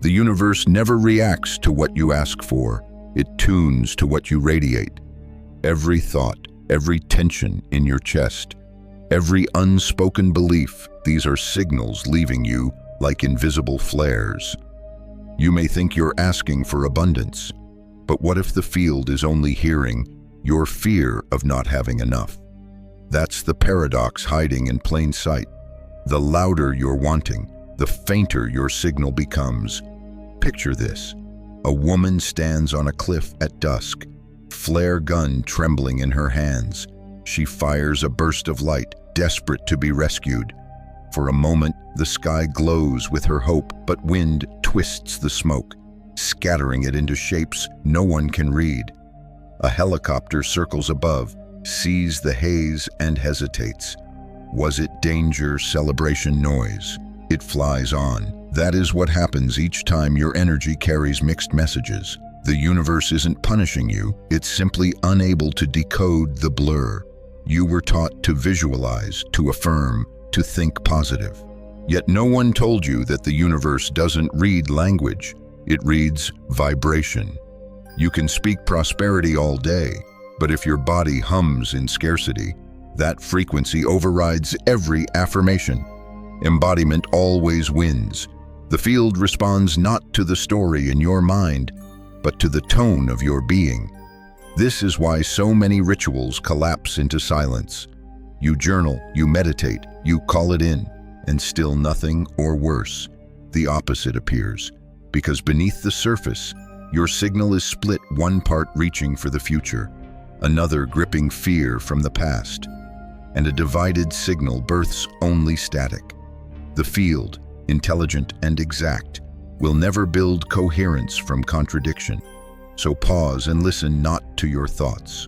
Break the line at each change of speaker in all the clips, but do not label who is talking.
The universe never reacts to what you ask for. It tunes to what you radiate. Every thought, every tension in your chest, every unspoken belief, these are signals leaving you like invisible flares. You may think you're asking for abundance, but what if the field is only hearing your fear of not having enough? That's the paradox hiding in plain sight. The louder you're wanting, the fainter your signal becomes. Picture this. A woman stands on a cliff at dusk, flare gun trembling in her hands. She fires a burst of light, desperate to be rescued. For a moment, the sky glows with her hope, but wind twists the smoke, scattering it into shapes no one can read. A helicopter circles above, sees the haze and hesitates. Was it danger, celebration, noise? It flies on. That is what happens each time your energy carries mixed messages. The universe isn't punishing you, it's simply unable to decode the blur. You were taught to visualize, to affirm, to think positive. Yet no one told you that the universe doesn't read language, it reads vibration. You can speak prosperity all day, but if your body hums in scarcity, that frequency overrides every affirmation. Embodiment always wins. The field responds not to the story in your mind, but to the tone of your being. This is why so many rituals collapse into silence. You journal, you meditate, you call it in, and still nothing, or worse, the opposite appears. Because beneath the surface, your signal is split, one part reaching for the future, another gripping fear from the past, and a divided signal births only static. The field, intelligent and exact, will never build coherence from contradiction. So pause and listen not to your thoughts,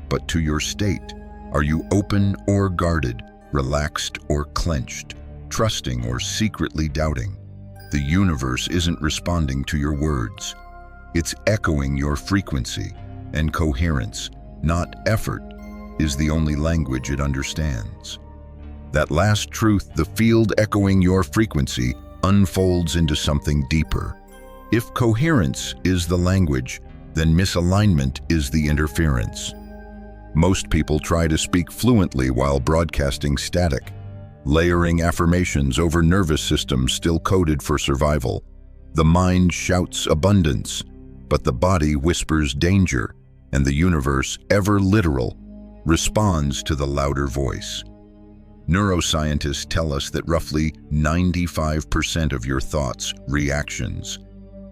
but to your state. Are you open or guarded, relaxed or clenched, trusting or secretly doubting? The universe isn't responding to your words. It's echoing your frequency, and coherence, not effort, is the only language it understands. That last truth, the field echoing your frequency, unfolds into something deeper. If coherence is the language, then misalignment is the interference. Most people try to speak fluently while broadcasting static, layering affirmations over nervous systems still coded for survival. The mind shouts abundance, but the body whispers danger, and the universe, ever literal, responds to the louder voice. Neuroscientists tell us that roughly 95% of your thoughts, reactions,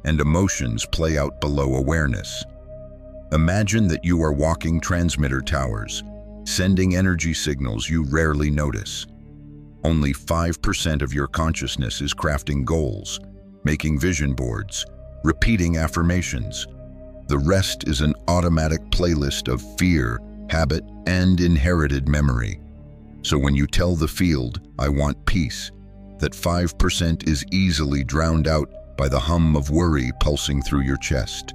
and emotions play out below awareness. Imagine that you are walking transmitter towers, sending energy signals you rarely notice. Only 5% of your consciousness is crafting goals, making vision boards, repeating affirmations. The rest is an automatic playlist of fear, habit, and inherited memory. So when you tell the field, I want peace, that 5% is easily drowned out by the hum of worry pulsing through your chest.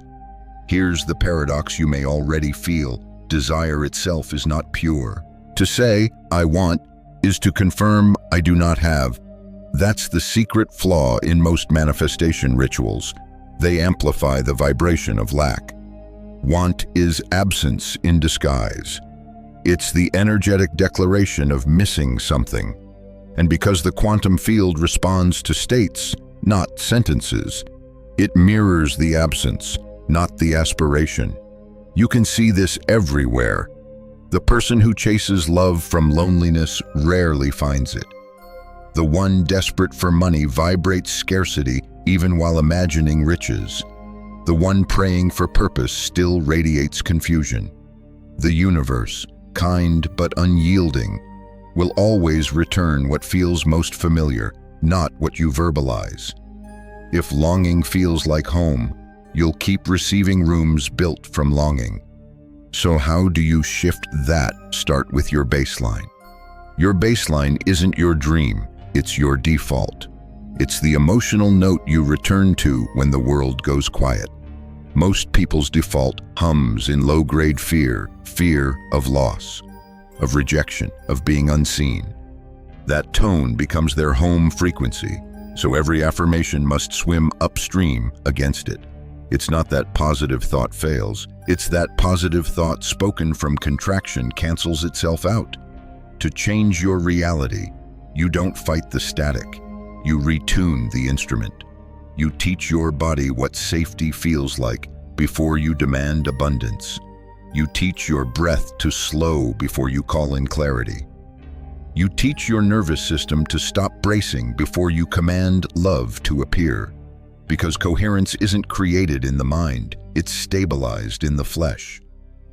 Here's the paradox you may already feel. Desire itself is not pure. To say, I want, is to confirm I do not have. That's the secret flaw in most manifestation rituals. They amplify the vibration of lack. Want is absence in disguise. It's the energetic declaration of missing something. And because the quantum field responds to states, not sentences, it mirrors the absence, not the aspiration. You can see this everywhere. The person who chases love from loneliness rarely finds it. The one desperate for money vibrates scarcity even while imagining riches. The one praying for purpose still radiates confusion. The universe, kind but unyielding, will always return what feels most familiar, not what you verbalize. If longing feels like home, you'll keep receiving rooms built from longing. So how do you shift that? Start with your baseline. Your baseline isn't your dream, it's your default. It's the emotional note you return to when the world goes quiet. Most people's default hums in low-grade fear of loss, of rejection, of being unseen. That tone becomes their home frequency, So every affirmation must swim upstream against it. It's not that positive thought fails, it's that positive thought spoken from contraction cancels itself out. To change your reality, you don't fight the static, you retune the instrument. You teach your body what safety feels like before you demand abundance. You teach your breath to slow before you call in clarity. You teach your nervous system to stop bracing before you command love to appear. Because coherence isn't created in the mind, it's stabilized in the flesh.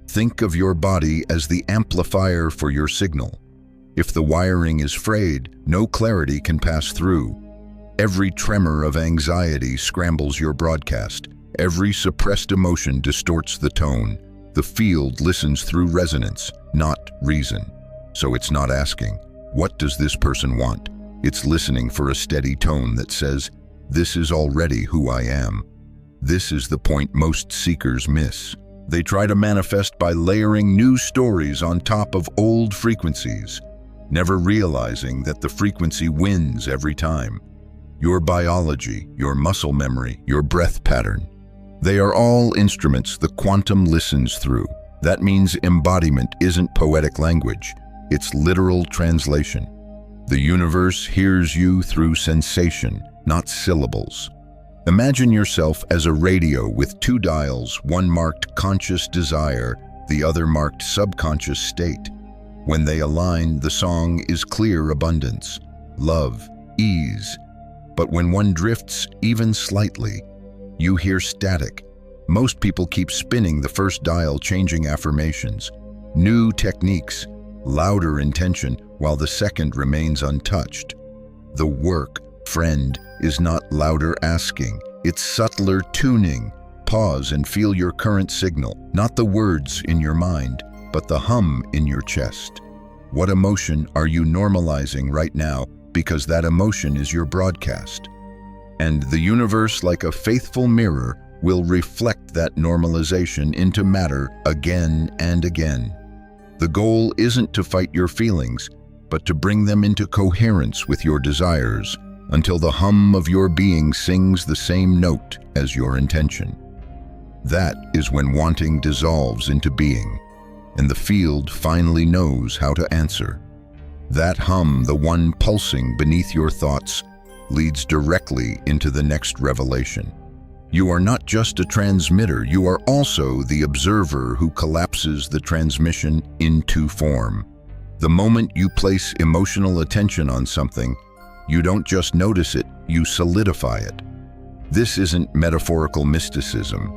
Think of your body as the amplifier for your signal. If the wiring is frayed, no clarity can pass through. Every tremor of anxiety scrambles your broadcast. Every suppressed emotion distorts the tone. The field listens through resonance, not reason. So it's not asking, "What does this person want?" It's listening for a steady tone that says, "This is already who I am." This is the point most seekers miss. They try to manifest by layering new stories on top of old frequencies, never realizing that the frequency wins every time. Your biology, your muscle memory, your breath pattern. They are all instruments the quantum listens through. That means embodiment isn't poetic language, it's literal translation. The universe hears you through sensation, not syllables. Imagine yourself as a radio with two dials, one marked conscious desire, the other marked subconscious state. When they align, the song is clear abundance, love, ease. But when one drifts even slightly, you hear static. Most people keep spinning the first dial, changing affirmations, new techniques, louder intention, while the second remains untouched. The work, friend, is not louder asking, it's subtler tuning. Pause and feel your current signal, not the words in your mind, but the hum in your chest. What emotion are you normalizing right now? Because that emotion is your broadcast. And the universe, like a faithful mirror, will reflect that normalization into matter again and again. The goal isn't to fight your feelings, but to bring them into coherence with your desires, until the hum of your being sings the same note as your intention. That is when wanting dissolves into being, and the field finally knows how to answer. That hum, the one pulsing beneath your thoughts, leads directly into the next revelation. You are not just a transmitter, you are also the observer who collapses the transmission into form. The moment you place emotional attention on something, you don't just notice it, you solidify it. This isn't metaphorical mysticism.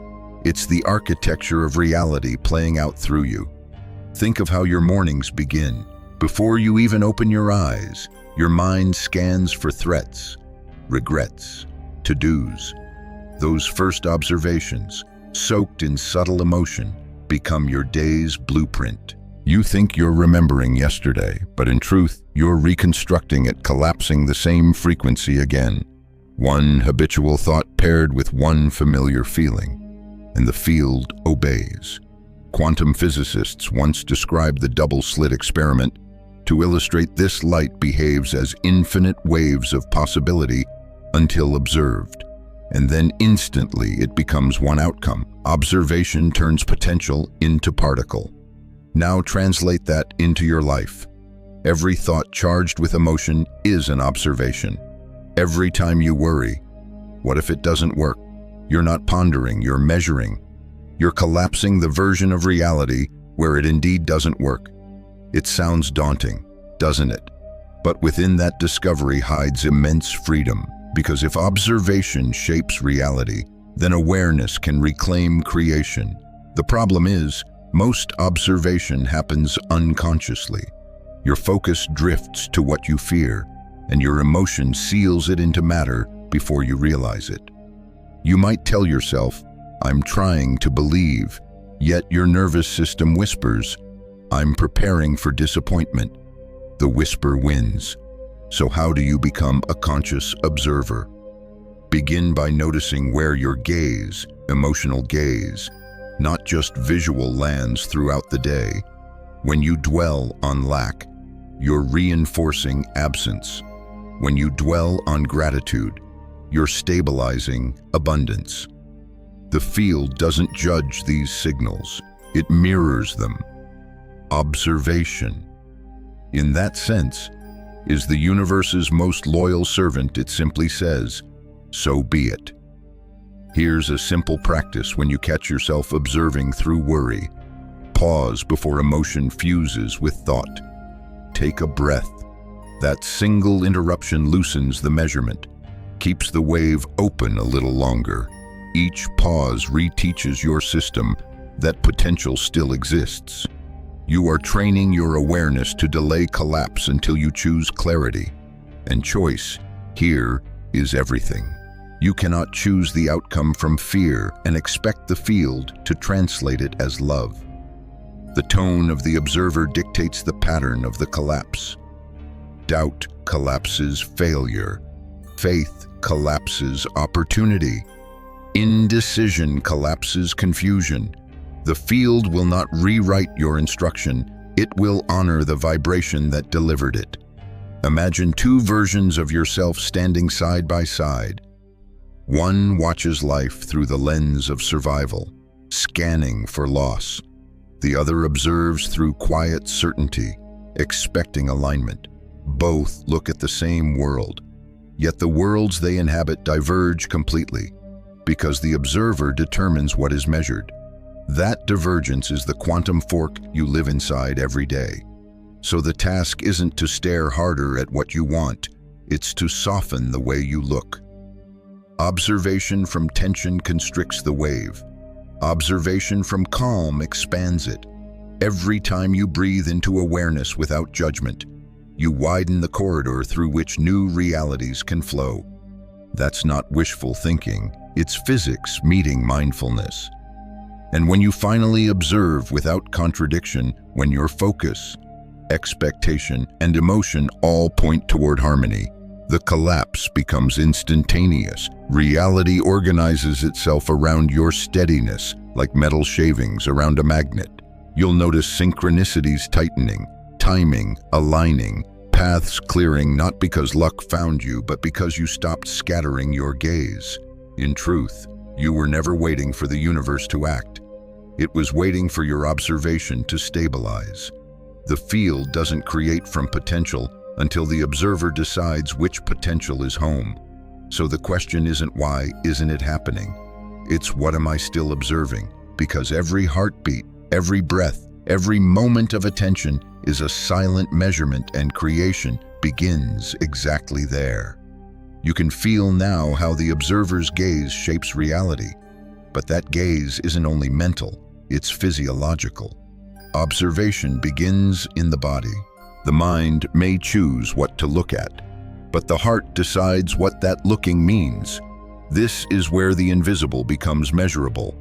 It's the architecture of reality playing out through you. Think of how your mornings begin. Before you even open your eyes, your mind scans for threats, regrets, to-dos. Those first observations, soaked in subtle emotion, become your day's blueprint. You think you're remembering yesterday, but in truth, you're reconstructing it, collapsing the same frequency again. One habitual thought paired with one familiar feeling, and the field obeys. Quantum physicists once described the double-slit experiment to illustrate this: light behaves as infinite waves of possibility until observed, and then instantly it becomes one outcome. Observation turns potential into particle. Now translate that into your life. Every thought charged with emotion is an observation. Every time you worry, what if it doesn't work? You're not pondering, you're measuring. You're collapsing the version of reality where it indeed doesn't work. It sounds daunting, doesn't it? But within that discovery hides immense freedom, because if observation shapes reality, then awareness can reclaim creation. The problem is, most observation happens unconsciously. Your focus drifts to what you fear, and your emotion seals it into matter before you realize it. You might tell yourself, "I'm trying to believe," yet your nervous system whispers, "I'm preparing for disappointment." The whisper wins. So how do you become a conscious observer? Begin by noticing where your gaze, emotional gaze, not just visual, lands throughout the day. When you dwell on lack, you're reinforcing absence. When you dwell on gratitude, you're stabilizing abundance. The field doesn't judge these signals, it mirrors them. Observation, in that sense, is the universe's most loyal servant. It simply says, "So be it." Here's a simple practice when you catch yourself observing through worry. Pause before emotion fuses with thought. Take a breath. That single interruption loosens the measurement, keeps the wave open a little longer. Each pause reteaches your system that potential still exists. You are training your awareness to delay collapse until you choose clarity. And choice, here, is everything. You cannot choose the outcome from fear and expect the field to translate it as love. The tone of the observer dictates the pattern of the collapse. Doubt collapses failure. Faith collapses opportunity. Indecision collapses confusion. The field will not rewrite your instruction, it will honor the vibration that delivered it. Imagine two versions of yourself standing side by side. One watches life through the lens of survival, scanning for loss. The other observes through quiet certainty, expecting alignment. Both look at the same world, yet the worlds they inhabit diverge completely, because the observer determines what is measured. That divergence is the quantum fork you live inside every day. So the task isn't to stare harder at what you want, it's to soften the way you look. Observation from tension constricts the wave. Observation from calm expands it. Every time you breathe into awareness without judgment, you widen the corridor through which new realities can flow. That's not wishful thinking, it's physics meeting mindfulness. And when you finally observe without contradiction, when your focus, expectation, and emotion all point toward harmony, the collapse becomes instantaneous. Reality organizes itself around your steadiness, like metal shavings around a magnet. You'll notice synchronicities tightening, timing aligning, paths clearing, not because luck found you, but because you stopped scattering your gaze. In truth, you were never waiting for the universe to act. It was waiting for your observation to stabilize. The field doesn't create from potential until the observer decides which potential is home. So the question isn't why isn't it happening? It's what am I still observing? Because every heartbeat, every breath, every moment of attention is a silent measurement, and creation begins exactly there. You can feel now how the observer's gaze shapes reality. But that gaze isn't only mental, it's physiological. Observation begins in the body. The mind may choose what to look at, but the heart decides what that looking means. This is where the invisible becomes measurable,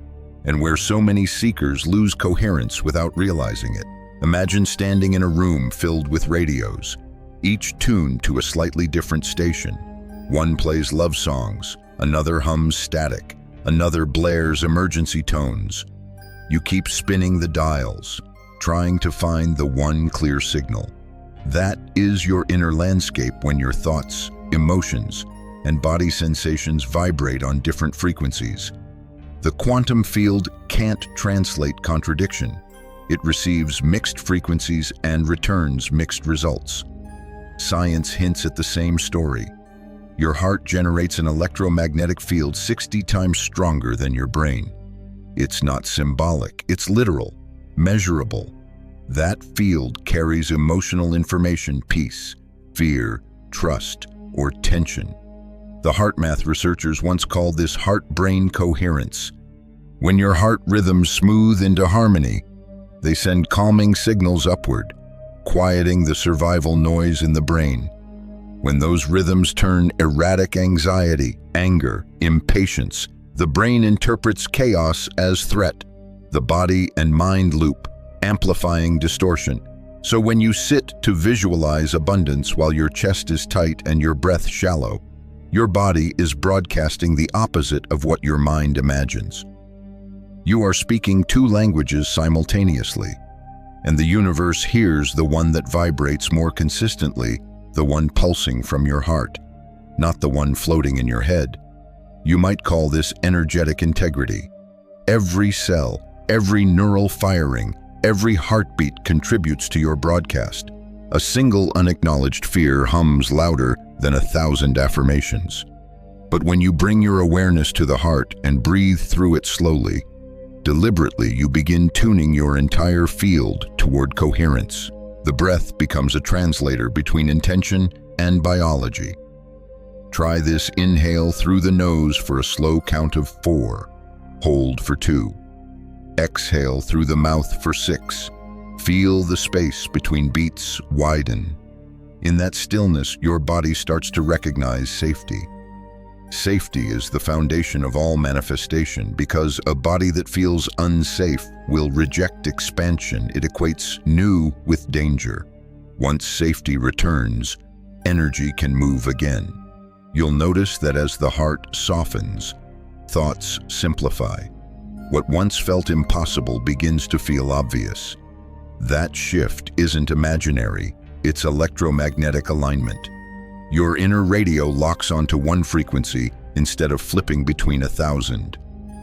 and where so many seekers lose coherence without realizing it. Imagine standing in a room filled with radios, each tuned to a slightly different station. One plays love songs, another hums static, another blares emergency tones. You keep spinning the dials, trying to find the one clear signal. That is your inner landscape when your thoughts, emotions, and body sensations vibrate on different frequencies. The quantum field can't translate contradiction. It receives mixed frequencies and returns mixed results. Science hints at the same story. Your heart generates an electromagnetic field 60 times stronger than your brain. It's not symbolic, it's literal, measurable. That field carries emotional information, peace, fear, trust, or tension. The heart math researchers once called this heart-brain coherence. When your heart rhythms smooth into harmony, they send calming signals upward, quieting the survival noise in the brain. When those rhythms turn erratic anxiety, anger, impatience, the brain interprets chaos as threat. The body and mind loop, amplifying distortion. So when you sit to visualize abundance while your chest is tight and your breath shallow, your body is broadcasting the opposite of what your mind imagines. You are speaking two languages simultaneously, and the universe hears the one that vibrates more consistently the one pulsing from your heart, not the one floating in your head. You might call this energetic integrity. Every cell, every neural firing, every heartbeat contributes to your broadcast. A single unacknowledged fear hums louder than 1,000 affirmations. But when you bring your awareness to the heart and breathe through it slowly, deliberately you begin tuning your entire field toward coherence. The breath becomes a translator between intention and biology. Try this inhale through the nose for a slow count of 4. Hold for 2. Exhale through the mouth for 6. Feel the space between beats widen. In that stillness, your body starts to recognize safety. Safety is the foundation of all manifestation because a body that feels unsafe will reject expansion. It equates new with danger. Once safety returns, energy can move again. You'll notice that as the heart softens, thoughts simplify. What once felt impossible begins to feel obvious. That shift isn't imaginary, it's electromagnetic alignment. Your inner radio locks onto one frequency instead of flipping between 1,000.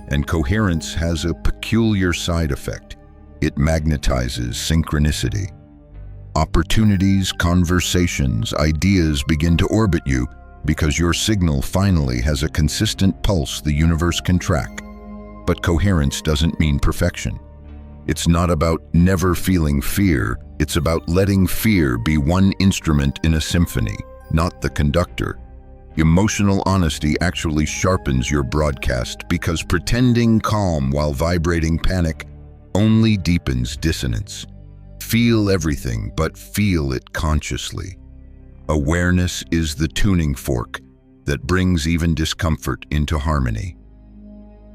And coherence has a peculiar side effect. It magnetizes synchronicity. Opportunities, conversations, ideas begin to orbit you because your signal finally has a consistent pulse the universe can track. But coherence doesn't mean perfection. It's not about never feeling fear, it's about letting fear be one instrument in a symphony, not the conductor. Emotional honesty actually sharpens your broadcast because pretending calm while vibrating panic only deepens dissonance. Feel everything, but feel it consciously. Awareness is the tuning fork that brings even discomfort into harmony.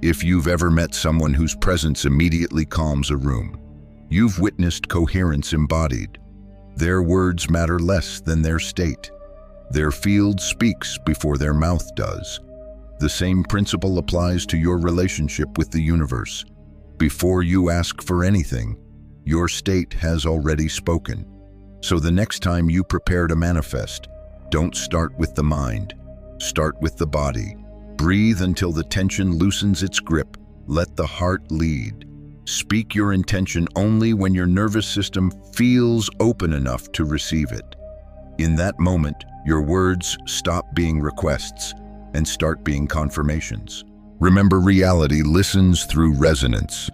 If you've ever met someone whose presence immediately calms a room, you've witnessed coherence embodied. Their words matter less than their state. Their field speaks before their mouth does. The same principle applies to your relationship with the universe. Before you ask for anything, your state has already spoken. So the next time you prepare to manifest, don't start with the mind. Start with the body. Breathe until the tension loosens its grip. Let the heart lead. Speak your intention only when your nervous system feels open enough to receive it. In that moment, your words stop being requests and start being confirmations. Remember, reality listens through resonance.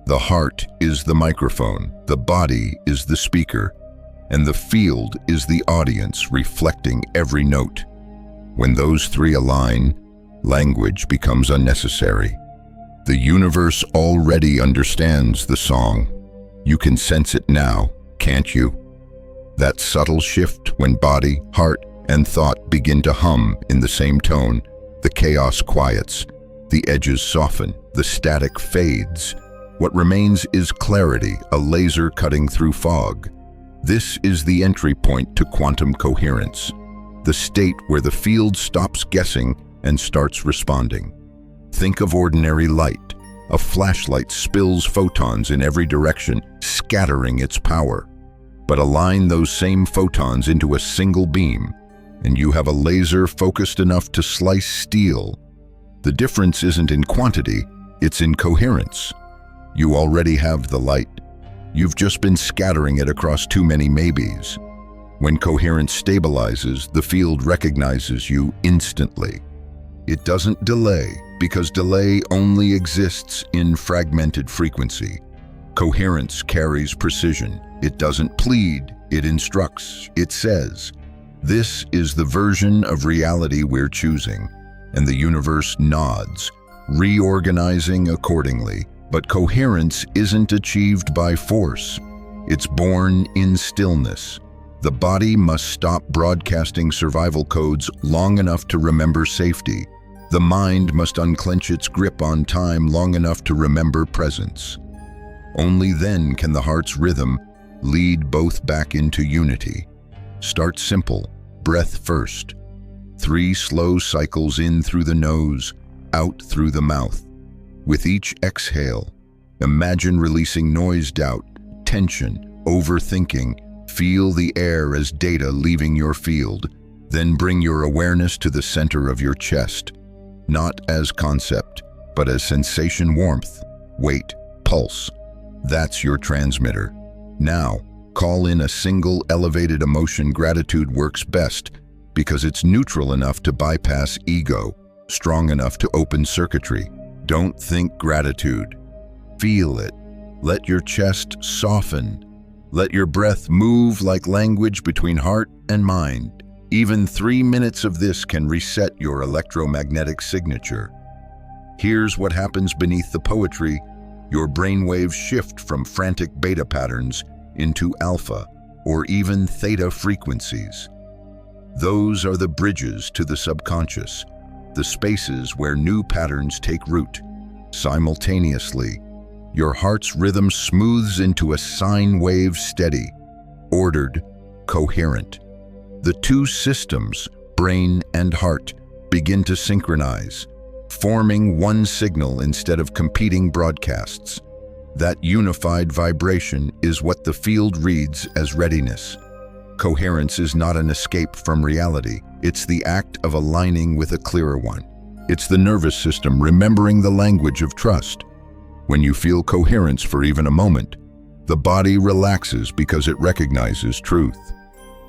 The heart is the microphone, the body is the speaker, and the field is the audience reflecting every note. When those three align, language becomes unnecessary. The universe already understands the song. You can sense it now, can't you? That subtle shift when body, heart, and thought begin to hum in the same tone, the chaos quiets, the edges soften, the static fades. What remains is clarity, a laser cutting through fog. This is the entry point to quantum coherence, the state where the field stops guessing and starts responding. Think of ordinary light. A flashlight spills photons in every direction, scattering its power. But align those same photons into a single beam, and you have a laser focused enough to slice steel. The difference isn't in quantity, it's in coherence. You already have the light. You've just been scattering it across too many maybes. When coherence stabilizes, the field recognizes you instantly. It doesn't delay, because delay only exists in fragmented frequency. Coherence carries precision. It doesn't plead, it instructs, it says. This is the version of reality we're choosing, and the universe nods, reorganizing accordingly. But coherence isn't achieved by force. It's born in stillness. The body must stop broadcasting survival codes long enough to remember safety. The mind must unclench its grip on time long enough to remember presence. Only then can the heart's rhythm lead both back into unity. Start simple, breath first. 3 slow cycles in through the nose, out through the mouth. With each exhale, imagine releasing noise, doubt, tension, overthinking, Feel the air as data leaving your field. Then bring your awareness to the center of your chest, not as concept, but as sensation, warmth, weight, pulse. That's your transmitter. Now, call in a single elevated emotion. Gratitude works best because it's neutral enough to bypass ego, strong enough to open circuitry. Don't think gratitude. Feel it. Let your chest soften. Let your breath move like language between heart and mind. Even 3 minutes of this can reset your electromagnetic signature. Here's what happens beneath the poetry. Your brainwaves shift from frantic beta patterns into alpha or even theta frequencies. Those are the bridges to the subconscious, the spaces where new patterns take root. Simultaneously, your heart's rhythm smooths into a sine wave, steady, ordered, coherent. The two systems, brain and heart, begin to synchronize, forming one signal instead of competing broadcasts. That unified vibration is what the field reads as readiness. Coherence is not an escape from reality. It's the act of aligning with a clearer one. It's the nervous system remembering the language of trust. When you feel coherence for even a moment, the body relaxes because it recognizes truth.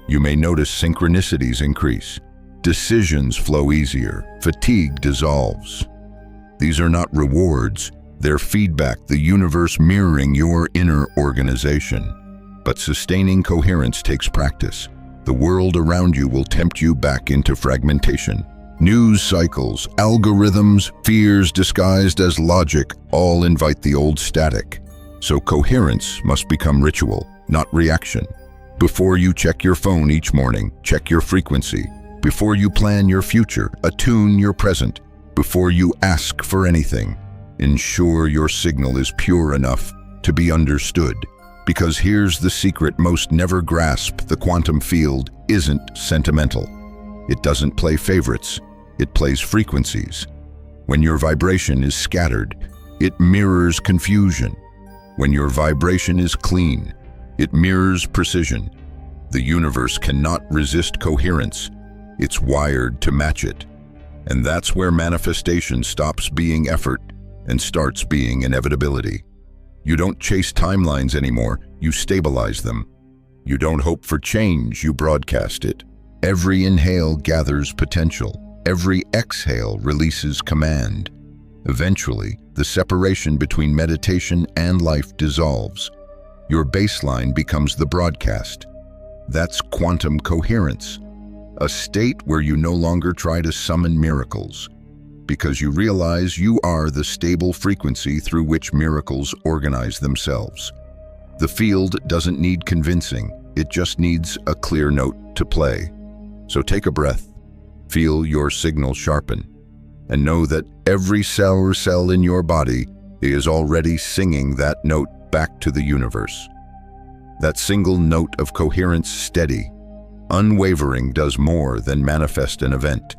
You may notice synchronicities increase. Decisions flow easier. Fatigue dissolves. These are not rewards. They're feedback, the universe mirroring your inner organization. But sustaining coherence takes practice. The world around you will tempt you back into fragmentation. News cycles, algorithms, fears disguised as logic all invite the old static. So coherence must become ritual, not reaction. Before you check your phone each morning, check your frequency. Before you plan your future, attune your present. Before you ask for anything, ensure your signal is pure enough to be understood. Because here's the secret most never grasp: the quantum field isn't sentimental. It doesn't play favorites, it plays frequencies. When your vibration is scattered, it mirrors confusion. When your vibration is clean, it mirrors precision. The universe cannot resist coherence. It's wired to match it. And that's where manifestation stops being effort and starts being inevitability. You don't chase timelines anymore, you stabilize them. You don't hope for change, you broadcast it. Every inhale gathers potential. Every exhale releases command. Eventually, the separation between meditation and life dissolves. Your baseline becomes the broadcast. That's quantum coherence, a state where you no longer try to summon miracles, because you realize you are the stable frequency through which miracles organize themselves. The field doesn't need convincing, it just needs a clear note to play. So take a breath, feel your signal sharpen, and know that every cell in your body is already singing that note back to the universe. That single note of coherence, steady, unwavering, does more than manifest an event.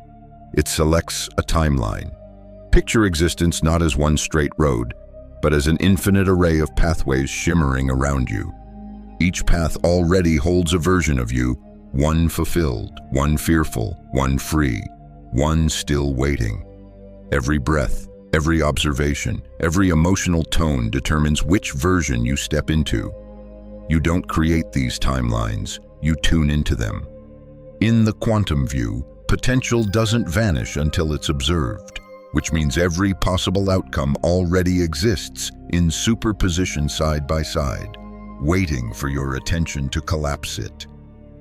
It selects a timeline. Picture existence not as one straight road, but as an infinite array of pathways shimmering around you. Each path already holds a version of you, one fulfilled, one fearful, one free, one still waiting. Every breath, every observation, every emotional tone determines which version you step into. You don't create these timelines, you tune into them. In the quantum view, potential doesn't vanish until it's observed, which means every possible outcome already exists in superposition side by side, waiting for your attention to collapse it.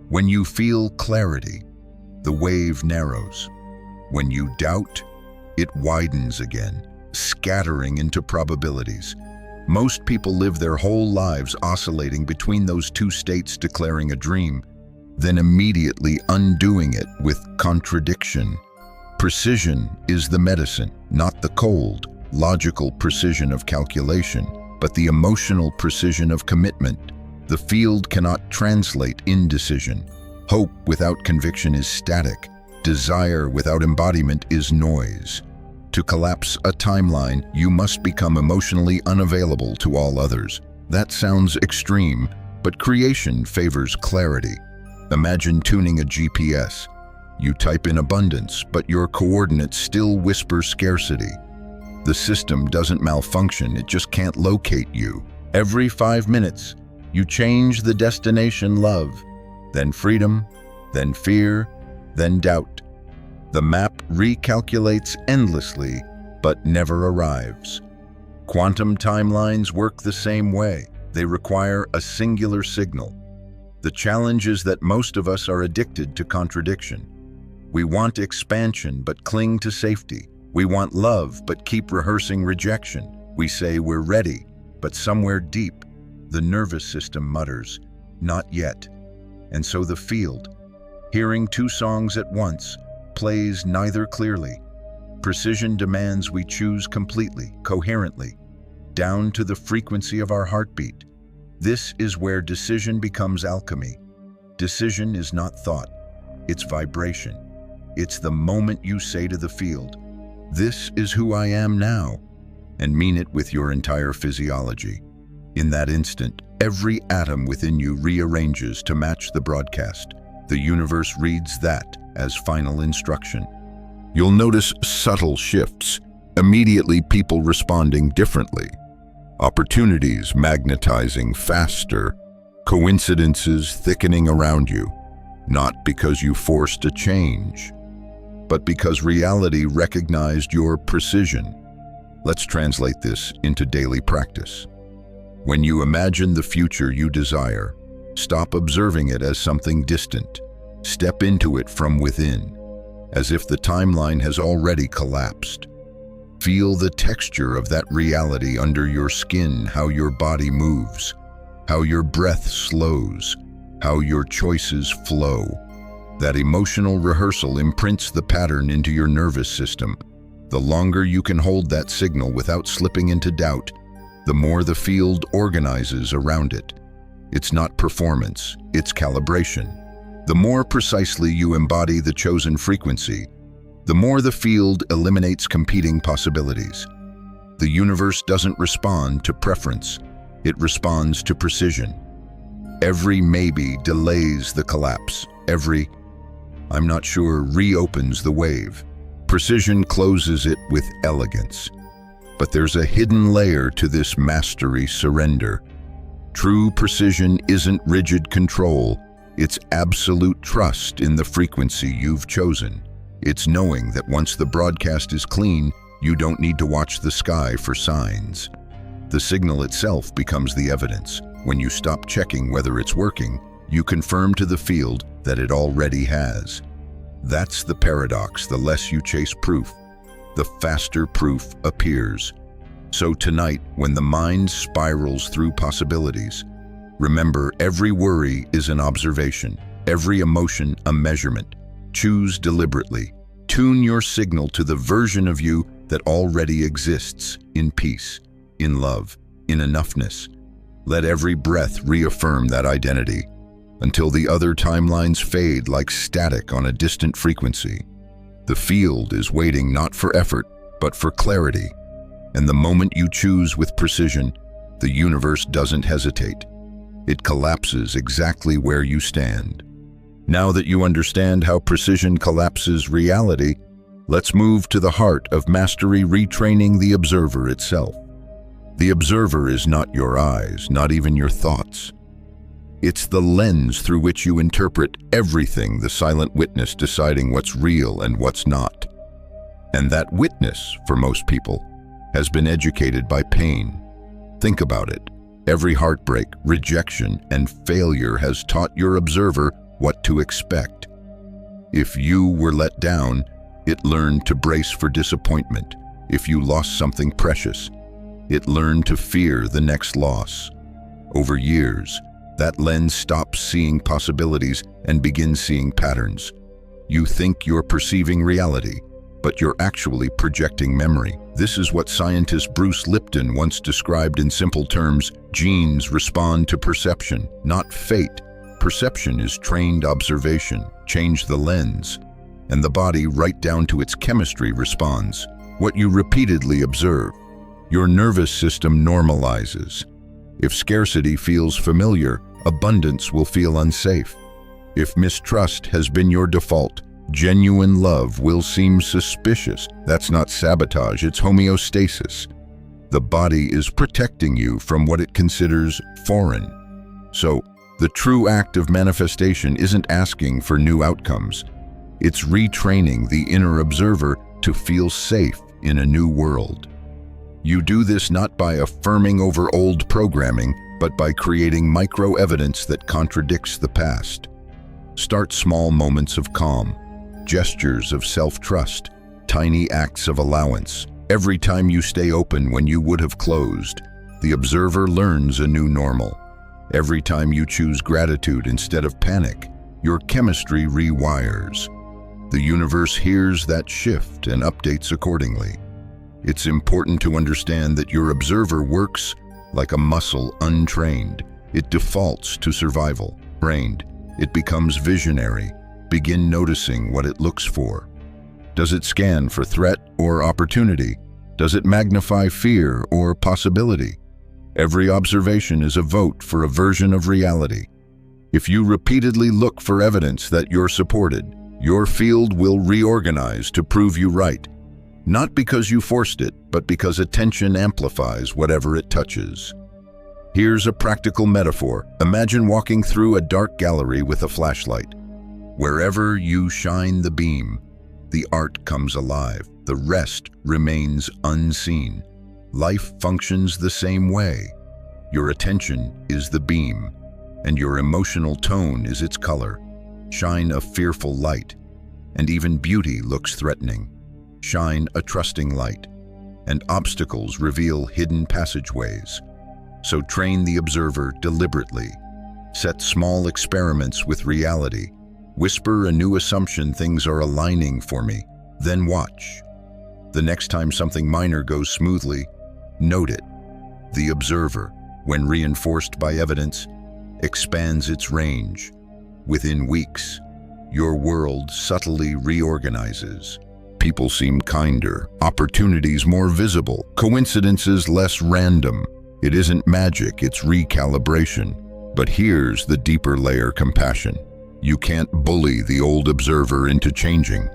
When you feel clarity, the wave narrows. When you doubt, it widens again, scattering into probabilities. Most people live their whole lives oscillating between those two states, declaring a dream, then immediately undoing it with contradiction. Precision is the medicine, not the cold, logical precision of calculation, but the emotional precision of commitment. The field cannot translate indecision. Hope without conviction is static. Desire without embodiment is noise. To collapse a timeline, you must become emotionally unavailable to all others. That sounds extreme, But creation favors clarity. Imagine tuning a GPS. You type in abundance, but your coordinates still whisper scarcity. The system doesn't malfunction, it just can't locate you. Every 5 minutes, you change the destination love, then freedom, then fear, then doubt. The map recalculates endlessly, but never arrives. Quantum timelines work the same way. They require a singular signal. The challenge is that most of us are addicted to contradiction. We want expansion, but cling to safety. We want love, but keep rehearsing rejection. We say we're ready, but somewhere deep, the nervous system mutters, "Not yet." And so the field, hearing 2 songs at once, plays neither clearly. Precision demands we choose completely, coherently, down to the frequency of our heartbeat. This is where decision becomes alchemy. Decision is not thought, it's vibration. It's the moment you say to the field, "This is who I am now," and mean it with your entire physiology. In that instant, every atom within you rearranges to match the broadcast. The universe reads that as final instruction. You'll notice subtle shifts, immediately people responding differently. Opportunities magnetizing faster, coincidences thickening around you, not because you forced a change, but because reality recognized your precision. Let's translate this into daily practice. When you imagine the future you desire, stop observing it as something distant. Step into it from within, as if the timeline has already collapsed. Feel the texture of that reality under your skin, how your body moves, how your breath slows, how your choices flow. That emotional rehearsal imprints the pattern into your nervous system. The longer you can hold that signal without slipping into doubt, the more the field organizes around it. It's not performance, it's calibration. The more precisely you embody the chosen frequency, the more the field eliminates competing possibilities. The universe doesn't respond to preference, it responds to precision. Every maybe delays the collapse. Every "I'm not sure" reopens the wave. Precision closes it with elegance. But there's a hidden layer to this mastery surrender. True precision isn't rigid control, it's absolute trust in the frequency you've chosen. It's knowing that once the broadcast is clean, you don't need to watch the sky for signs. The signal itself becomes the evidence. When you stop checking whether it's working, you confirm to the field that it already has. That's the paradox. The less you chase proof, the faster proof appears. So tonight, when the mind spirals through possibilities, remember every worry is an observation, every emotion a measurement. Choose deliberately. Tune your signal to the version of you that already exists, in peace, in love, in enoughness. Let every breath reaffirm that identity, until the other timelines fade like static on a distant frequency. The field is waiting not for effort, but for clarity. And the moment you choose with precision, the universe doesn't hesitate. It collapses exactly where you stand. Now that you understand how precision collapses reality, let's move to the heart of mastery, retraining the observer itself. The observer is not your eyes, not even your thoughts. It's the lens through which you interpret everything, the silent witness deciding what's real and what's not. And that witness, for most people, has been educated by pain. Think about it. Every heartbreak, rejection, and failure has taught your observer what to expect. If you were let down, it learned to brace for disappointment. If you lost something precious, it learned to fear the next loss. Over years, that lens stops seeing possibilities and begins seeing patterns. You think you're perceiving reality, but you're actually projecting memory. This is what scientist Bruce Lipton once described in simple terms: genes respond to perception, not fate. Perception is trained observation. Change the lens, and the body, right down to its chemistry, responds. What you repeatedly observe, your nervous system normalizes. If scarcity feels familiar, abundance will feel unsafe. If mistrust has been your default, genuine love will seem suspicious. That's not sabotage, it's homeostasis. The body is protecting you from what it considers foreign. So, the true act of manifestation isn't asking for new outcomes. It's retraining the inner observer to feel safe in a new world. You do this not by affirming over old programming, but by creating micro-evidence that contradicts the past. Start small moments of calm, gestures of self-trust, tiny acts of allowance. Every time you stay open when you would have closed, the observer learns a new normal. Every time you choose gratitude instead of panic, your chemistry rewires. The universe hears that shift and updates accordingly. It's important to understand that your observer works like a muscle untrained. It defaults to survival. Trained, it becomes visionary. Begin noticing what it looks for. Does it scan for threat or opportunity? Does it magnify fear or possibility? Every observation is a vote for a version of reality. If you repeatedly look for evidence that you're supported, your field will reorganize to prove you right. Not because you forced it, but because attention amplifies whatever it touches. Here's a practical metaphor. Imagine walking through a dark gallery with a flashlight. Wherever you shine the beam, the art comes alive. The rest remains unseen. Life functions the same way. Your attention is the beam, and your emotional tone is its color. Shine a fearful light, and even beauty looks threatening. Shine a trusting light, and obstacles reveal hidden passageways. So train the observer deliberately. Set small experiments with reality. Whisper a new assumption: things are aligning for me. Then watch. The next time something minor goes smoothly, note it. The observer, when reinforced by evidence, expands its range. Within weeks, your world subtly reorganizes. People seem kinder, opportunities more visible, coincidences less random. It isn't magic, it's recalibration. But here's the deeper layer: compassion. You can't bully the old observer into changing.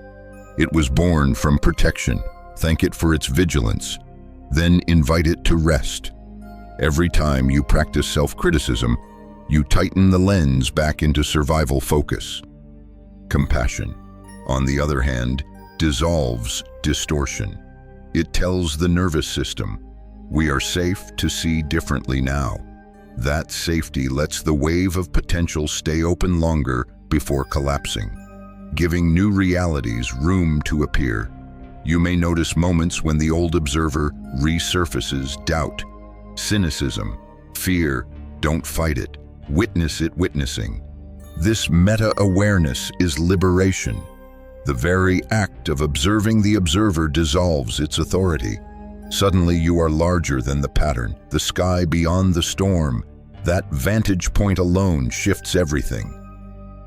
It was born from protection. Thank it for its vigilance. Then invite it to rest. Every time you practice self-criticism, you tighten the lens back into survival focus. Compassion, on the other hand, dissolves distortion. It tells the nervous system, we are safe to see differently now. That safety lets the wave of potential stay open longer before collapsing, giving new realities room to appear. You may notice moments when the old observer resurfaces: doubt, cynicism, fear. Don't fight it. Witness it witnessing. This meta-awareness is liberation. The very act of observing the observer dissolves its authority. Suddenly you are larger than the pattern, the sky beyond the storm. That vantage point alone shifts everything.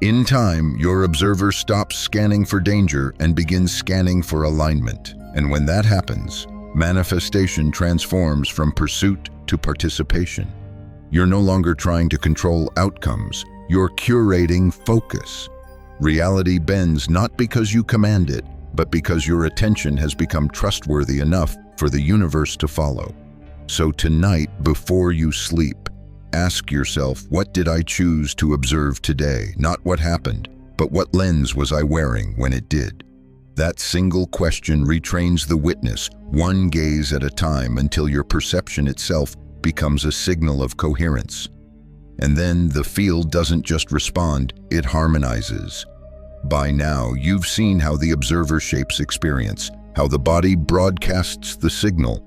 In time, your observer stops scanning for danger and begins scanning for alignment. And when that happens, manifestation transforms from pursuit to participation. You're no longer trying to control outcomes, you're curating focus. Reality bends not because you command it, but because your attention has become trustworthy enough for the universe to follow. So tonight, before you sleep, ask yourself, what did I choose to observe today? Not what happened, but what lens was I wearing when it did? That single question retrains the witness, one gaze at a time, until your perception itself becomes a signal of coherence. And then the field doesn't just respond, it harmonizes. By now, you've seen how the observer shapes experience, how the body broadcasts the signal,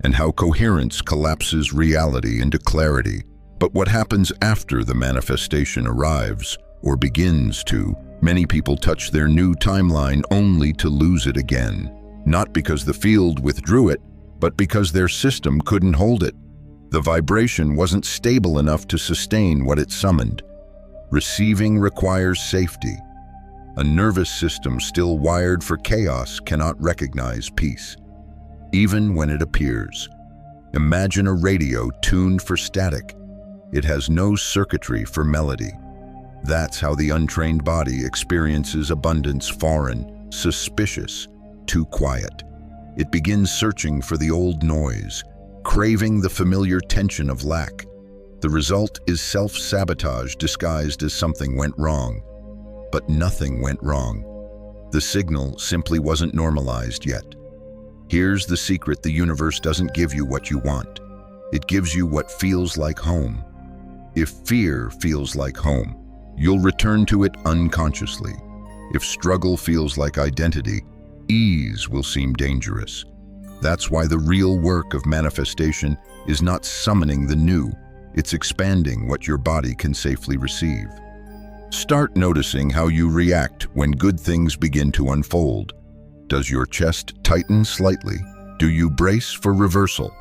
and how coherence collapses reality into clarity. But what happens after the manifestation arrives, or begins to? Many people touch their new timeline only to lose it again. Not because the field withdrew it, but because their system couldn't hold it. The vibration wasn't stable enough to sustain what it summoned. Receiving requires safety. A nervous system still wired for chaos cannot recognize peace, even when it appears. Imagine a radio tuned for static. It has no circuitry for melody. That's how the untrained body experiences abundance: foreign, suspicious, too quiet. It begins searching for the old noise, craving the familiar tension of lack. The result is self-sabotage disguised as something went wrong. But nothing went wrong. The signal simply wasn't normalized yet. Here's the secret: the universe doesn't give you what you want. It gives you what feels like home. If fear feels like home, you'll return to it unconsciously. If struggle feels like identity, ease will seem dangerous. That's why the real work of manifestation is not summoning the new, it's expanding what your body can safely receive. Start noticing how you react when good things begin to unfold. Does your chest tighten slightly? Do you brace for reversal?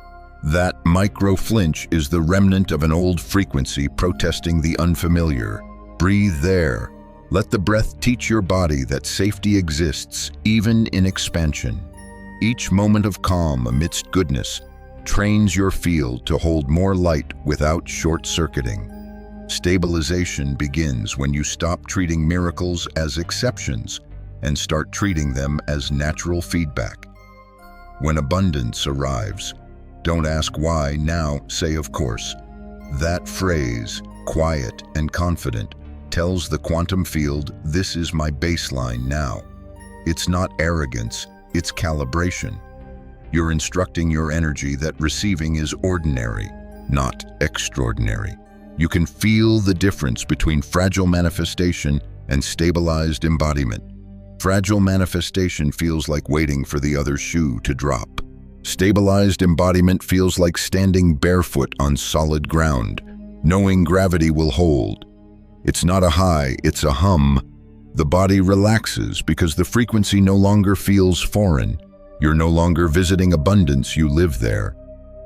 That micro flinch is the remnant of an old frequency protesting the unfamiliar. Breathe there. Let the breath teach your body that safety exists, even in expansion. Each moment of calm amidst goodness trains your field to hold more light without short-circuiting. Stabilization begins when you stop treating miracles as exceptions and start treating them as natural feedback. When abundance arrives, don't ask why, now say of course. That phrase, quiet and confident, tells the quantum field, this is my baseline now. It's not arrogance, it's calibration. You're instructing your energy that receiving is ordinary, not extraordinary. You can feel the difference between fragile manifestation and stabilized embodiment. Fragile manifestation feels like waiting for the other shoe to drop. Stabilized embodiment feels like standing barefoot on solid ground, knowing gravity will hold. It's not a high, it's a hum. The body relaxes because the frequency no longer feels foreign. You're no longer visiting abundance, you live there.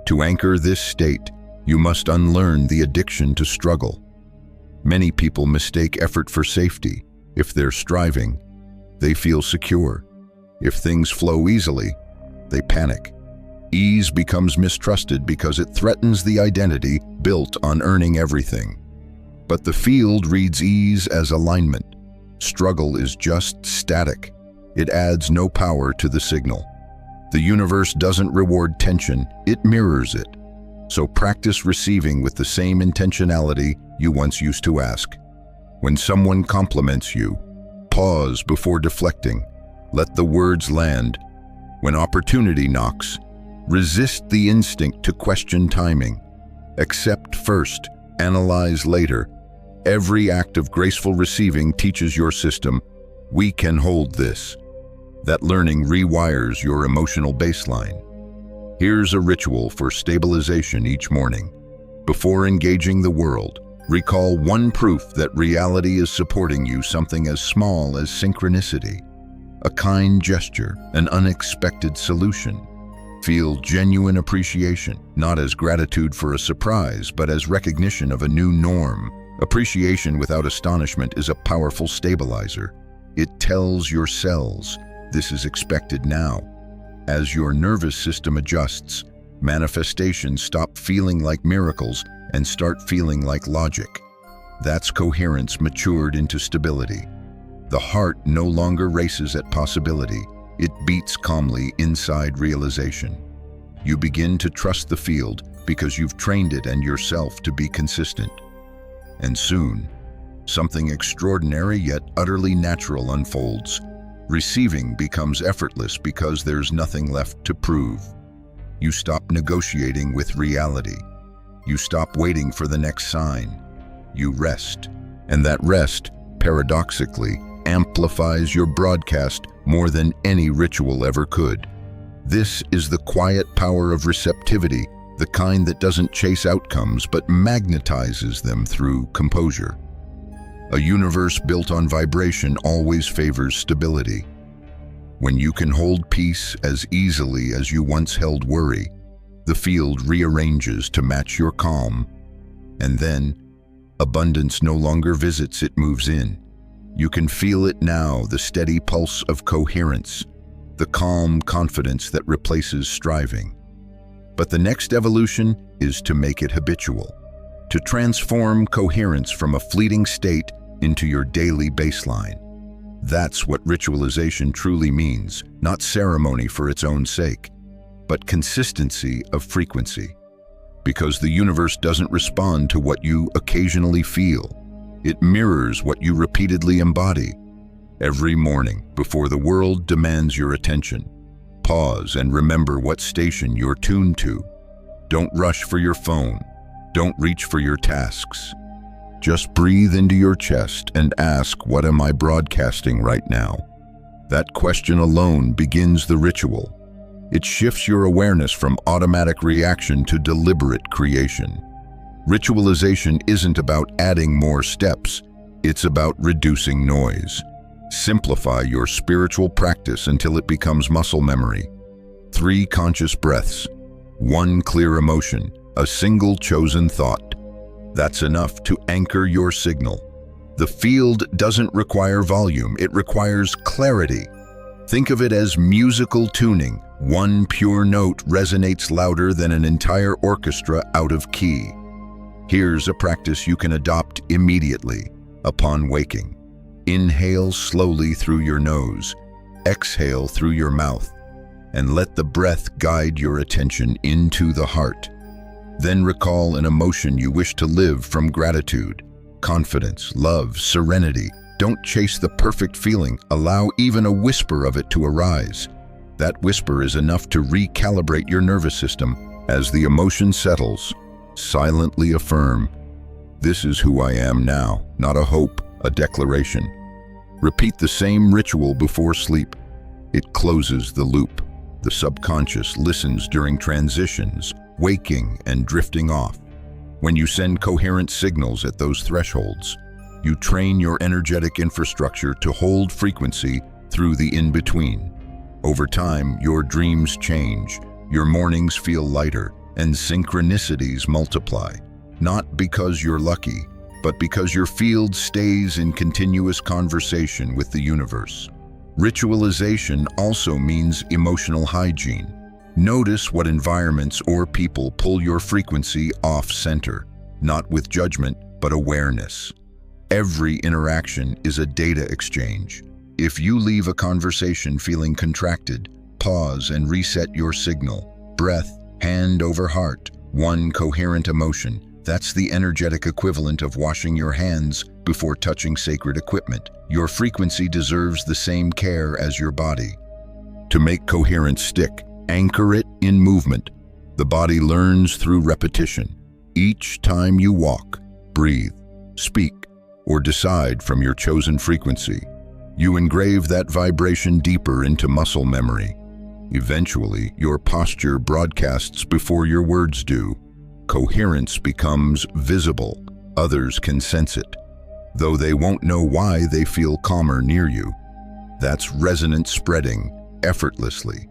To anchor this state, you must unlearn the addiction to struggle. Many people mistake effort for safety. If they're striving, they feel secure. If things flow easily, they panic. Ease becomes mistrusted because it threatens the identity built on earning everything. But the field reads ease as alignment. Struggle is just static. It adds no power to the signal. The universe doesn't reward tension, it mirrors it. So practice receiving with the same intentionality you once used to ask. When someone compliments you, pause before deflecting. Let the words land. When opportunity knocks, resist the instinct to question timing. Accept first, analyze later. Every act of graceful receiving teaches your system, we can hold this. That learning rewires your emotional baseline. Here's a ritual for stabilization each morning. Before engaging the world, recall one proof that reality is supporting you, something as small as synchronicity. A kind gesture, an unexpected solution. Feel genuine appreciation, not as gratitude for a surprise, but as recognition of a new norm. Appreciation without astonishment is a powerful stabilizer. It tells your cells, this is expected now. As your nervous system adjusts, manifestations stop feeling like miracles and start feeling like logic. That's coherence matured into stability. The heart no longer races at possibility. It beats calmly inside realization. You begin to trust the field because you've trained it and yourself to be consistent. And soon, something extraordinary yet utterly natural unfolds. Receiving becomes effortless because there's nothing left to prove. You stop negotiating with reality. You stop waiting for the next sign. You rest. And that rest, paradoxically, amplifies your broadcast more than any ritual ever could. This is the quiet power of receptivity, the kind that doesn't chase outcomes but magnetizes them through composure. A universe built on vibration always favors stability. When you can hold peace as easily as you once held worry, the field rearranges to match your calm. And then, abundance no longer visits, it moves in. You can feel it now, the steady pulse of coherence, the calm confidence that replaces striving. But the next evolution is to make it habitual. to transform coherence from a fleeting state into your daily baseline. That's what ritualization truly means, not ceremony for its own sake, but consistency of frequency. Because the universe doesn't respond to what you occasionally feel. It mirrors what you repeatedly embody. Every morning, before the world demands your attention, pause and remember what station you're tuned to. Don't rush for your phone. Don't reach for your tasks. Just breathe into your chest and ask, what am I broadcasting right now? That question alone begins the ritual. It shifts your awareness from automatic reaction to deliberate creation. Ritualization isn't about adding more steps, it's about reducing noise. Simplify your spiritual practice until it becomes muscle memory. 3 conscious breaths, 1 clear emotion, a single chosen thought. That's enough to anchor your signal. The field doesn't require volume, it requires clarity. Think of it as musical tuning. 1 pure note resonates louder than an entire orchestra out of key. Here's a practice you can adopt immediately upon waking. Inhale slowly through your nose, exhale through your mouth, and let the breath guide your attention into the heart. Then recall an emotion you wish to live from gratitude, confidence, love, serenity. Don't chase the perfect feeling, allow even a whisper of it to arise. That whisper is enough to recalibrate your nervous system. As the emotion settles, silently affirm, this is who I am now, not a hope, a declaration. Repeat the same ritual before sleep. It closes the loop. The subconscious listens during transitions, waking and drifting off. When you send coherent signals at those thresholds, you train your energetic infrastructure to hold frequency through the in-between. Over time, your dreams change, your mornings feel lighter, and synchronicities multiply. Not because you're lucky, but because your field stays in continuous conversation with the universe. Ritualization also means emotional hygiene. Notice what environments or people pull your frequency off-center, not with judgment, but awareness. Every interaction is a data exchange. If you leave a conversation feeling contracted, pause and reset your signal. Breath, hand over heart, 1 coherent emotion. That's the energetic equivalent of washing your hands before touching sacred equipment. Your frequency deserves the same care as your body. To make coherence stick, anchor it in movement. The body learns through repetition. Each time you walk, breathe, speak, or decide from your chosen frequency, you engrave that vibration deeper into muscle memory. Eventually, your posture broadcasts before your words do. Coherence becomes visible. Others can sense it, though they won't know why they feel calmer near you. That's resonance spreading effortlessly.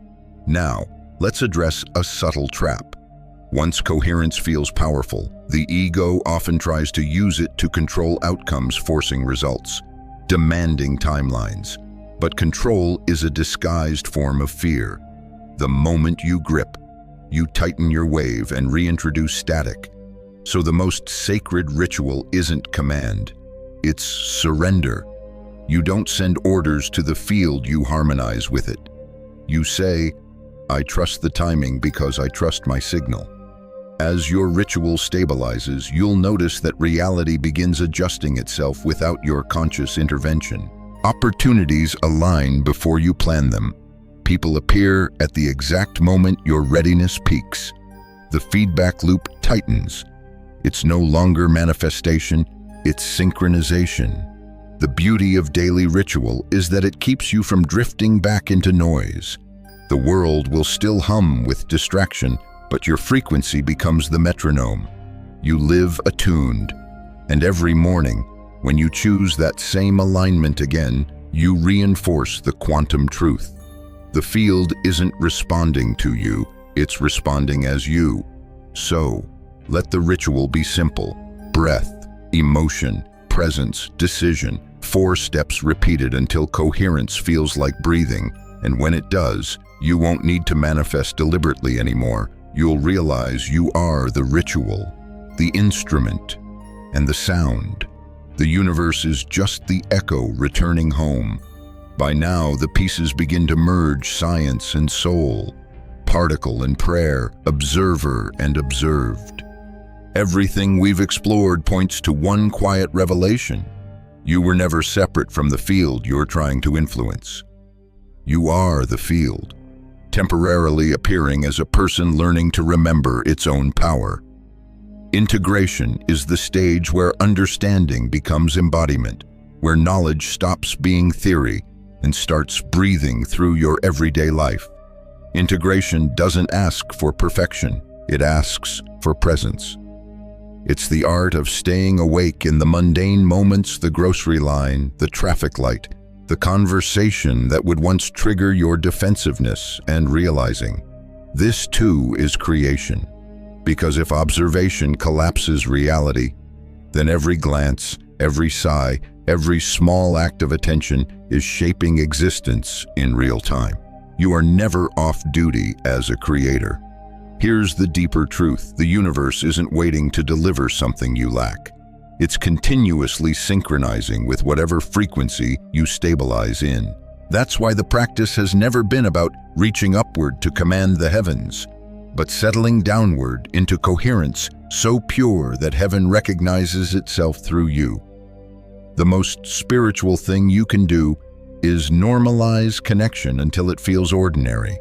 Now, let's address a subtle trap. Once coherence feels powerful, the ego often tries to use it to control outcomes, forcing results, demanding timelines. But control is a disguised form of fear. The moment you grip, you tighten your wave and reintroduce static. So the most sacred ritual isn't command, it's surrender. You don't send orders to the field, you harmonize with it. You say, I trust the timing because I trust my signal. As your ritual stabilizes, you'll notice that reality begins adjusting itself without your conscious intervention. Opportunities align before you plan them. People appear at the exact moment your readiness peaks. The feedback loop tightens. It's no longer manifestation, it's synchronization. The beauty of daily ritual is that it keeps you from drifting back into noise. The world will still hum with distraction, but your frequency becomes the metronome. You live attuned, and every morning, when you choose that same alignment again, you reinforce the quantum truth. The field isn't responding to you, it's responding as you. So, let the ritual be simple. Breath, emotion, presence, decision. 4 steps repeated until coherence feels like breathing, and when it does, you won't need to manifest deliberately anymore. You'll realize you are the ritual. the instrument, and the sound. The universe is just the echo returning home. By now, the pieces begin to merge science and soul, particle and prayer, observer and observed. Everything we've explored points to one quiet revelation. You were never separate from the field you're trying to influence. You are the field, temporarily appearing as a person learning to remember its own power. Integration is the stage where understanding becomes embodiment, where knowledge stops being theory and starts breathing through your everyday life. Integration doesn't ask for perfection, it asks for presence. It's the art of staying awake in the mundane moments, the grocery line, the traffic light, the conversation that would once trigger your defensiveness, and realizing this too is creation. Because if observation collapses reality, then every glance, every sigh, every small act of attention is shaping existence in real time. You are never off duty as a creator. Here's the deeper truth: the universe isn't waiting to deliver something you lack. It's continuously synchronizing with whatever frequency you stabilize in. That's why the practice has never been about reaching upward to command the heavens, but settling downward into coherence so pure that heaven recognizes itself through you. The most spiritual thing you can do is normalize connection until it feels ordinary.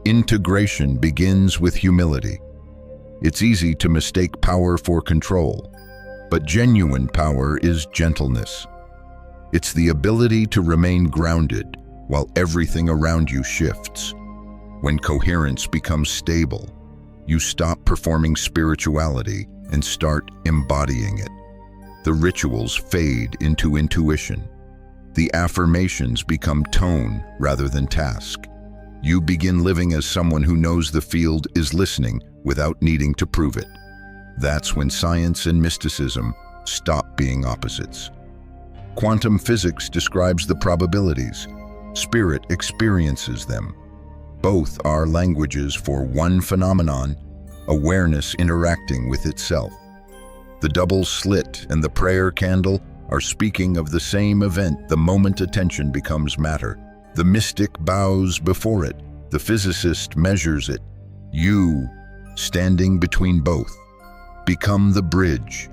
Integration begins with humility. It's easy to mistake power for control, but genuine power is gentleness. It's the ability to remain grounded while everything around you shifts. When coherence becomes stable, you stop performing spirituality and start embodying it. The rituals fade into intuition. The affirmations become tone rather than task. You begin living as someone who knows the field is listening without needing to prove it. That's when science and mysticism stop being opposites. Quantum physics describes the probabilities. Spirit experiences them. Both are languages for one phenomenon: awareness interacting with itself. The double slit and the prayer candle are speaking of the same event the moment attention becomes matter. The mystic bows before it, the physicist measures it. You, standing between both, become the bridge.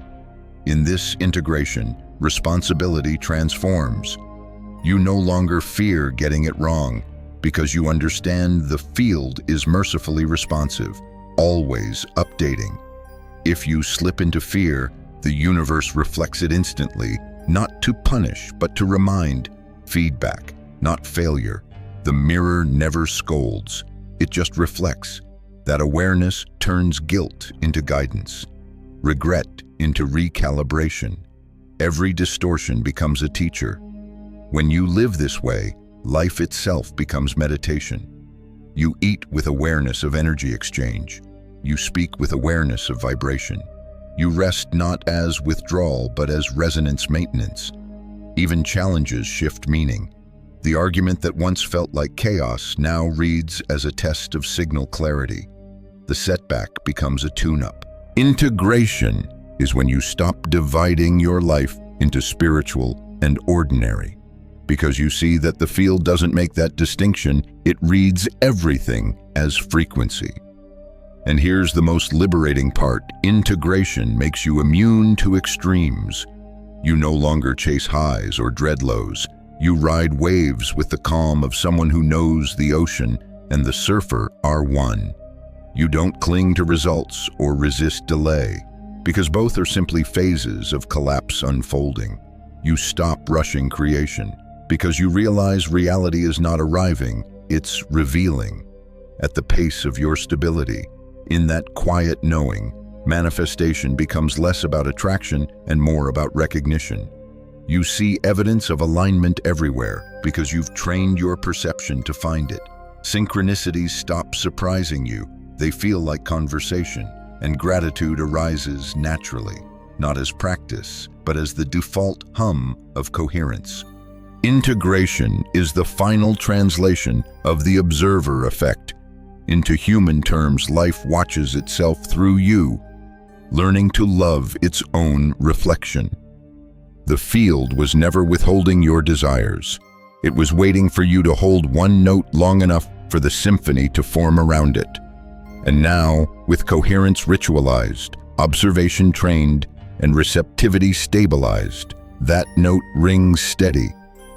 In this integration, responsibility transforms. You no longer fear getting it wrong, because you understand the field is mercifully responsive, always updating. If you slip into fear, the universe reflects it instantly, not to punish, but to remind. Feedback, not failure. The mirror never scolds, it just reflects. That awareness turns guilt into guidance, regret into recalibration. Every distortion becomes a teacher. When you live this way, life itself becomes meditation. You eat with awareness of energy exchange. You speak with awareness of vibration. You rest not as withdrawal, but as resonance maintenance. Even challenges shift meaning. The argument that once felt like chaos now reads as a test of signal clarity. The setback becomes a tune-up. Integration is when you stop dividing your life into spiritual and ordinary. Because you see that the field doesn't make that distinction, it reads everything as frequency. And here's the most liberating part: integration makes you immune to extremes. You no longer chase highs or dread lows. You ride waves with the calm of someone who knows the ocean and the surfer are one. You don't cling to results or resist delay, because both are simply phases of collapse unfolding. You stop rushing creation, because you realize reality is not arriving, it's revealing. At the pace of your stability, in that quiet knowing, manifestation becomes less about attraction and more about recognition. You see evidence of alignment everywhere because you've trained your perception to find it. Synchronicities stop surprising you. They feel like conversation, and gratitude arises naturally, not as practice, but as the default hum of coherence. Integration is the final translation of the observer effect. Into human terms, life watches itself through you. learning to love its own reflection. The field was never withholding your desires. It was waiting for you to hold one note long enough for the symphony to form around it. And now, with coherence ritualized, observation trained, and receptivity stabilized, that note rings steady.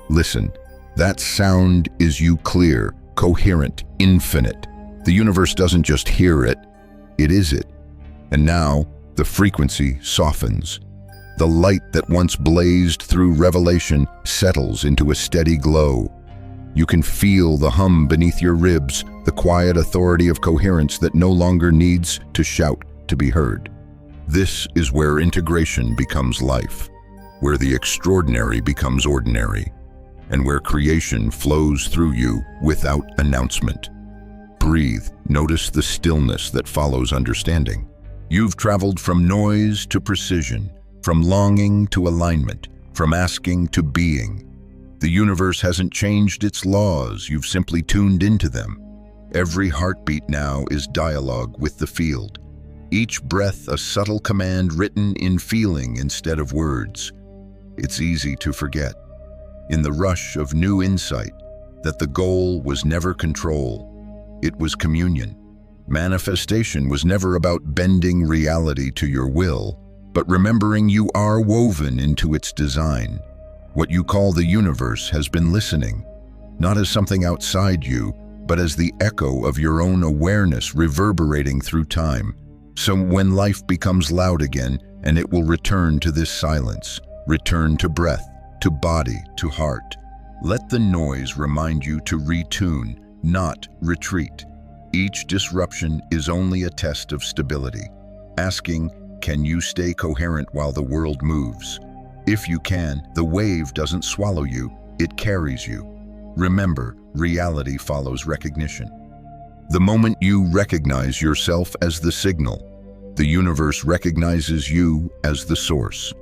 Listen, that sound is you clear, coherent, infinite. The universe doesn't just hear it, it is it. And now, the frequency softens. The light that once blazed through revelation settles into a steady glow. You can feel the hum beneath your ribs, the quiet authority of coherence that no longer needs to shout to be heard. This is where integration becomes life, where the extraordinary becomes ordinary, and where creation flows through you without announcement. Breathe, notice the stillness that follows understanding. You've traveled from noise to precision, from longing to alignment, from asking to being. The universe hasn't changed its laws, you've simply tuned into them. Every heartbeat now is dialogue with the field. Each breath a subtle command written in feeling instead of words. It's easy to forget, in the rush of new insight, that the goal was never control. It was communion. Manifestation was never about bending reality to your will, but remembering you are woven into its design. What you call the universe has been listening, not as something outside you, but as the echo of your own awareness reverberating through time. So when life becomes loud again, and it will return to this silence, return to breath, to body, to heart. Let the noise remind you to retune, not retreat. Each disruption is only a test of stability, asking, can you stay coherent while the world moves? If you can, the wave doesn't swallow you, it carries you. Remember, reality follows recognition. The moment you recognize yourself as the signal, the universe recognizes you as the source.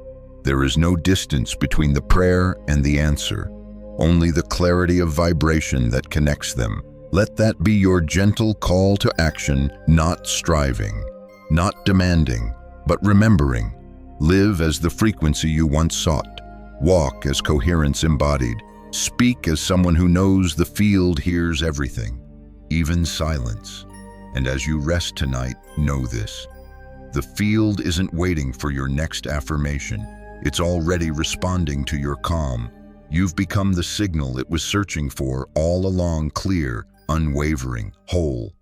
There is no distance between the prayer and the answer, only the clarity of vibration that connects them. Let that be your gentle call to action, not striving, not demanding, but remembering. Live as the frequency you once sought. Walk as coherence embodied. Speak as someone who knows the field hears everything, even silence. And as you rest tonight, know this. The field isn't waiting for your next affirmation. It's already responding to your calm. You've become the signal it was searching for all along, clear, unwavering, whole.